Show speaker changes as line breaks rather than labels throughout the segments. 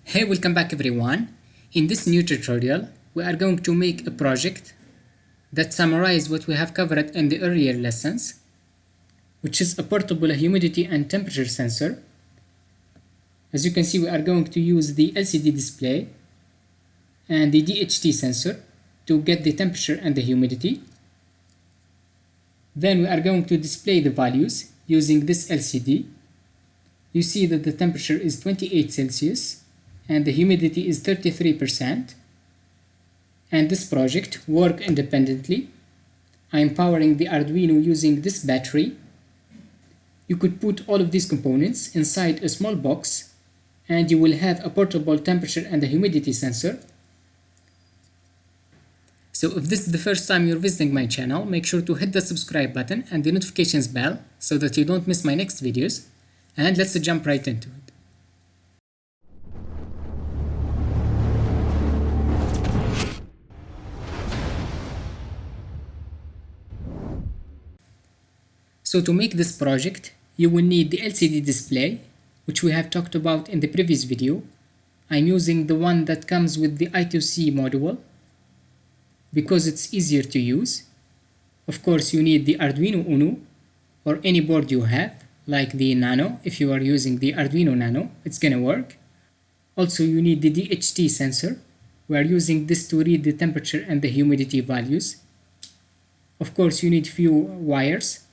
Hey, welcome back everyone. In this new tutorial, we are going to make a project that summarizes what we have covered in the earlier lessons, which is a portable humidity and temperature sensor. As you can see, we are going to use the LCD display and the DHT sensor to get the temperature and the humidity. Then we are going to display the values using this LCD. You see that the temperature is 28 Celsius and the humidity is 33%. And this project works independently. I am powering the Arduino using this battery. You could put all of these components inside a small box and you will have a portable temperature and a humidity sensor. So if this is the first time you're visiting my channel, make sure to hit the subscribe button and the notifications bell so that you don't miss my next videos. And let's jump right into it. So to make this project, you will need the LCD display, which we have talked about in the previous video. I'm using the one that comes with the I2C module because it's easier to use. Of course, you need the Arduino Uno or any board you have, like the Nano. If you are using the Arduino Nano, it's gonna work. Also, you need the DHT sensor. We are using this to read the temperature and the humidity values. Of course, you need few wires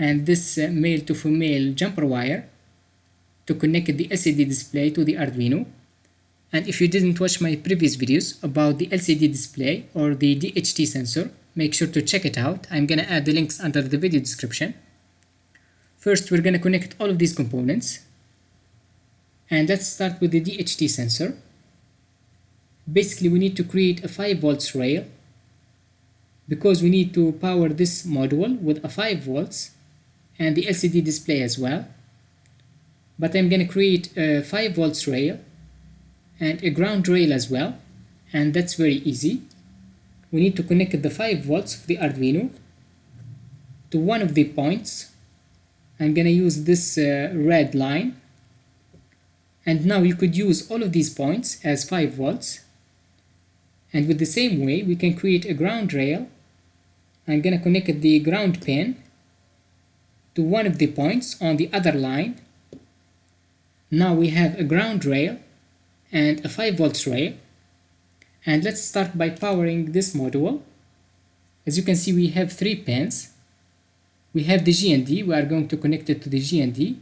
and this male to female jumper wire to connect the LCD display to the Arduino. And if you didn't watch my previous videos about the LCD display or the DHT sensor, make sure to check it out. I'm gonna add the links under the video description. First, we're gonna connect all of these components. And let's start with the DHT sensor. Basically, we need to create a 5 volts rail because we need to power this module with a 5 volts and the LCD display as well. But I'm gonna create a 5 volts rail and a ground rail as well, and that's very easy. We need to connect the 5 volts of the Arduino to one of the points. I'm gonna use this red line, and now you could use all of these points as 5 volts, and with the same way we can create a ground rail. I'm gonna connect the ground pin to one of the points on the other line. Now we have a ground rail and a 5 volts rail, and let's start by powering this module. As you can see, we have 3 pins. We have the GND, we are going to connect it to the GND,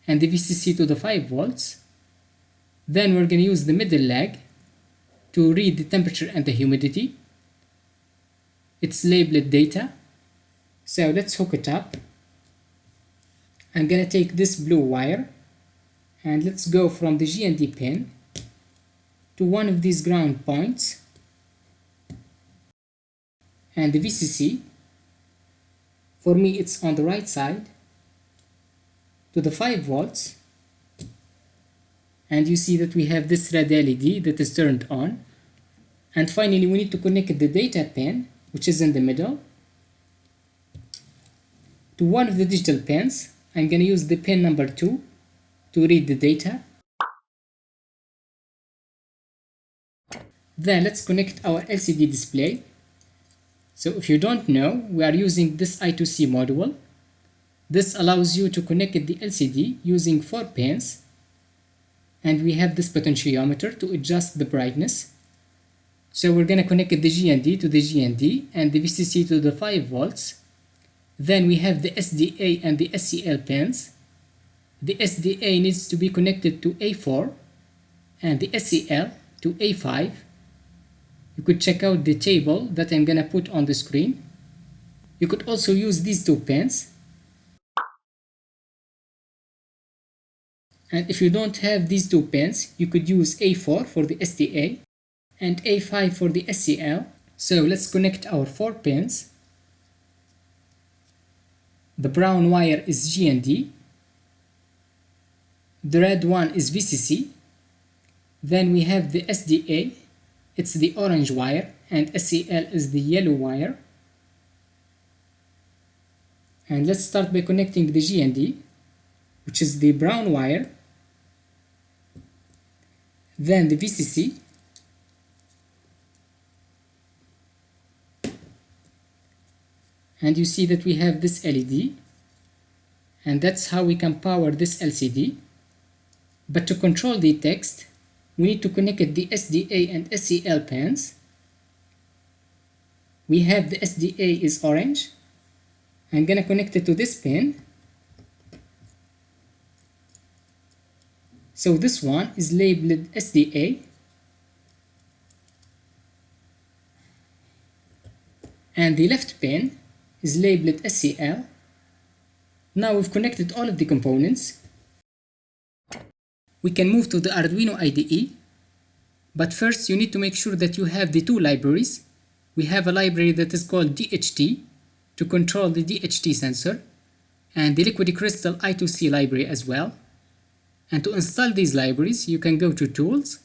and the VCC to the 5 volts. Then we're going to use the middle leg to read the temperature and the humidity. It's labeled data, so let's hook it up. I'm gonna take this blue wire and let's go from the GND pin to one of these ground points and the VCC. For me, it's on the right side to the 5 volts, and you see that we have this red LED that is turned on. And finally, we need to connect the data pin, which is in the middle, to one of the digital pins. I'm going to use the pin number 2 to read the data. Then let's connect our LCD display. So if you don't know, we are using this I2C module. This allows you to connect the LCD using 4 pins. And we have this potentiometer to adjust the brightness. So we're going to connect the GND to the GND and the VCC to the 5 volts. Then we have the SDA and the SCL pins. The SDA needs to be connected to A4 and the SCL to A5. You could check out the table that I'm gonna put on the screen. You could also use these 2 pins. And if you don't have these 2 pins, you could use A4 for the SDA and A5 for the SCL. So let's connect our 4 pins. The brown wire is GND, the red one is VCC, then we have the SDA, it's the orange wire, and SCL is the yellow wire. And let's start by connecting the GND, which is the brown wire. then the VCC, and you see that we have this LED, and that's how we can power this LCD. But to control the text, we need to connect the SDA and SCL pins. We have the SDA is orange. I'm gonna connect it to this pin. So this one is labeled SDA, and the left pin is labeled SCL. Now we've connected all of the components. We can move to the Arduino IDE, but first you need to make sure that you have the two libraries. We have a library that is called DHT to control the DHT sensor, and the liquid crystal I2C library as well. And to install these libraries, you can go to Tools,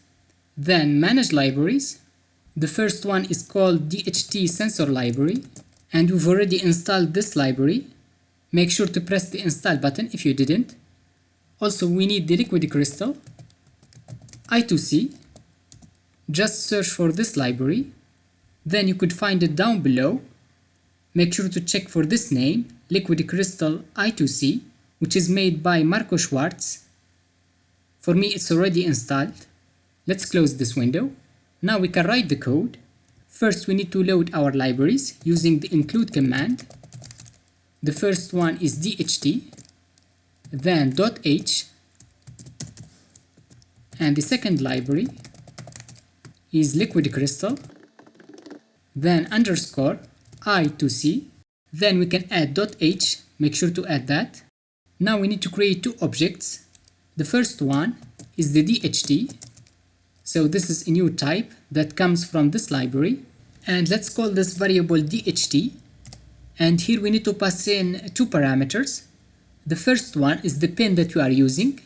then Manage Libraries. The first one is called Dht Sensor Library, and we've already installed this library. Make sure to press the Install button if you didn't. Also, we need the liquid crystal I2C. Just search for this library. Then you could find it down below. Make sure to check for this name, liquid crystal I2C, which is made by Marco Schwartz. For me, it's already installed. Let's close this window. Now we can write the code. First, we need to load our libraries using the include command. The first one is DHT, then .h, and the second library is liquid crystal, then underscore I2C, then we can add .h, make sure to add that. Now we need to create two objects. The first one is the DHT, so this is a new type that comes from this library, and let's call this variable DHT, and here we need to pass in two parameters. The first one is the pin that you are using,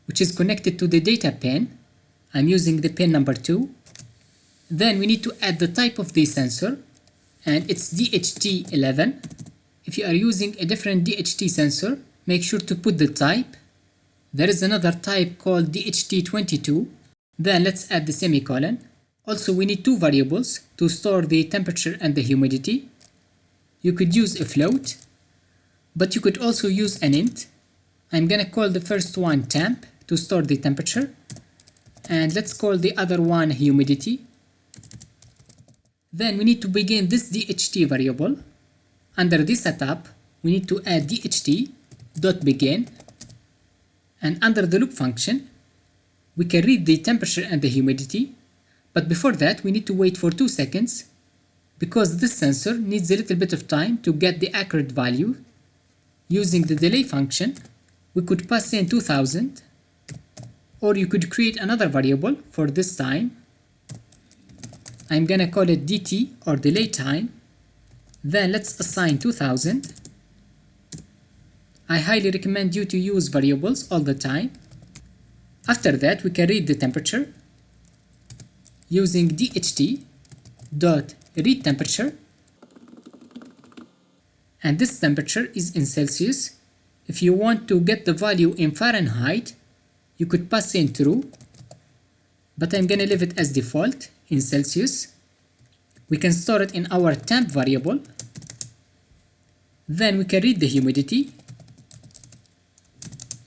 which is connected to the data pin. I'm using the pin number 2. Then we need to add the type of the sensor, and it's DHT11. If you are using a different DHT sensor, make sure to put the type. There is another type called DHT22. Then let's add the semicolon. Also, we need two variables to store the temperature and the humidity. You could use a float, but you could also use an int. I'm gonna call the first one temp to store the temperature, and let's call the other one humidity. Then we need to begin this DHT variable. Under the setup, we need to add DHT.begin, and under the loop function, we can read the temperature and the humidity, but before that we need to wait for 2 seconds because this sensor needs a little bit of time to get the accurate value. Using the delay function, we could pass in 2000, or you could create another variable for this time. I'm gonna call it dt or delay time. Then let's assign 2000. I highly recommend you to use variables all the time. After that, we can read the temperature using DHT.read temperature, and this temperature is in Celsius. If you want to get the value in Fahrenheit, you could pass in true, but I'm gonna leave it as default in Celsius. We can store it in our temp variable. Then we can read the humidity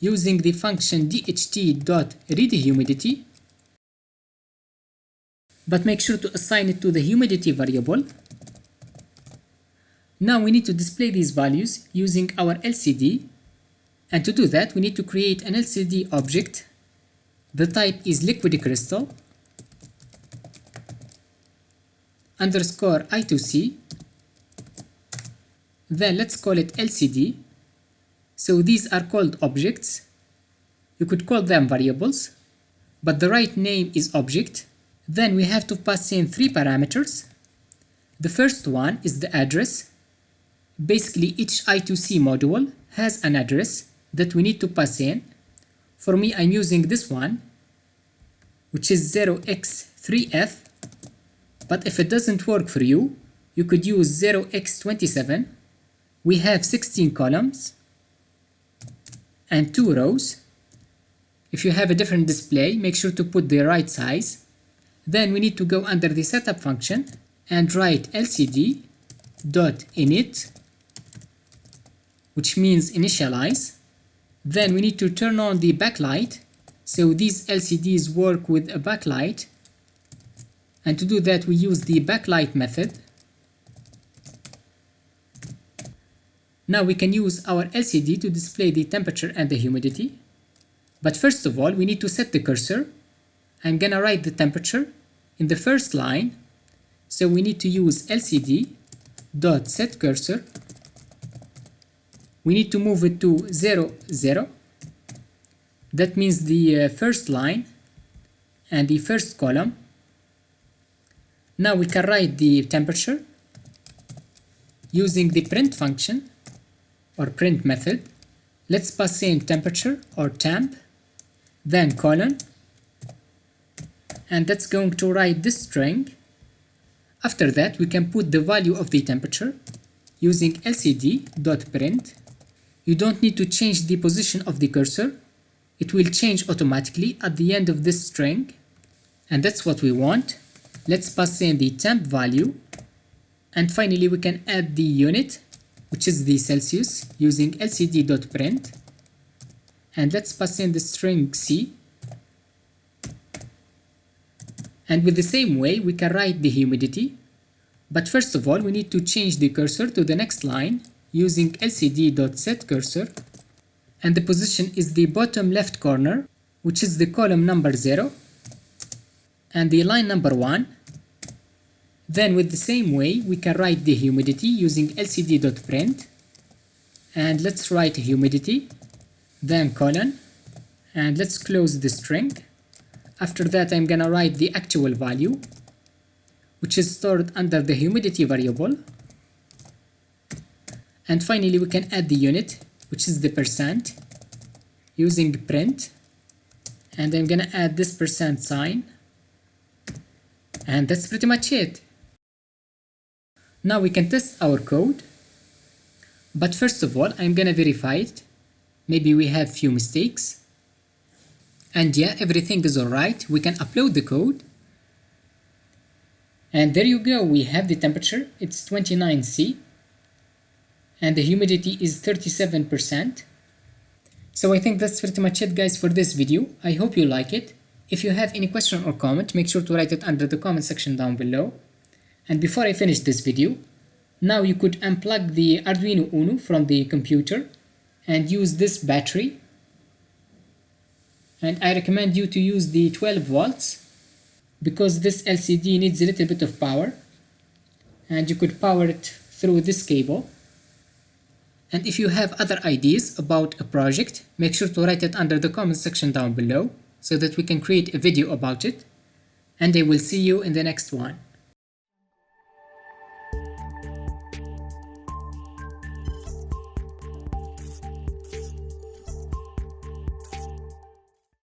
using the function dht.readHumidity, but make sure to assign it to the humidity variable. Now we need to display these values using our LCD, and to do that we need to create an LCD object. The type is liquid crystal underscore I2C. Then let's call it LCD. So these are called objects. You could call them variables, but the right name is object. Then we have to pass in 3 parameters. The first one is the address. Basically, each I2C module has an address that we need to pass in. For me, I'm using this one, which is 0x3f. But if it doesn't work for you, you could use 0x27. We have 16 columns and 2 rows. If you have a different display, make sure to put the right size. Then we need to go under the setup function and write lcd.init, which means initialize. Then we need to turn on the backlight, so these LCDs work with a backlight, and to do that we use the backlight method. Now we can use our LCD to display the temperature and the humidity. But first of all, we need to set the cursor. I'm gonna write the temperature in the first line, so we need to use lcd.setCursor. We need to move it to 0, 0. That means the first line and the first column. Now we can write the temperature using the print function or print method. Let's pass in temperature or temp, then colon, and that's going to write this string. After that, we can put the value of the temperature using lcd.print. You don't need to change the position of the cursor. It will change automatically at the end of this string, and that's what we want. Let's pass in the temp value, and finally we can add the unit, which is the Celsius, using lcd.print, and let's pass in the string C. And with the same way we can write the humidity, but first of all we need to change the cursor to the next line using lcd.setCursor, and the position is the bottom left corner, which is the column number 0 and the line number 1. Then with the same way we can write the humidity using lcd.print, and let's write humidity, then colon, and let's close the string. After that I'm gonna write the actual value, which is stored under the humidity variable. And finally we can add the unit, which is the percent, using print, and I'm gonna add this percent sign, and that's pretty much it. Now we can test our code, but first of all I'm gonna verify it. Maybe we have few mistakes, and yeah, everything is alright. We can upload the code, and there you go, we have the temperature, it's 29°C, and the humidity is 37%. So I think that's pretty much it, guys, for this video. I hope you like it. If you have any question or comment, make sure to write it under the comment section down below. And before I finish this video, now you could unplug the Arduino Uno from the computer and use this battery. And I recommend you to use the 12 volts because this LCD needs a little bit of power, and you could power it through this cable. And if you have other ideas about a project, make sure to write it under the comment section down below so that we can create a video about it. And I will see you in the next one.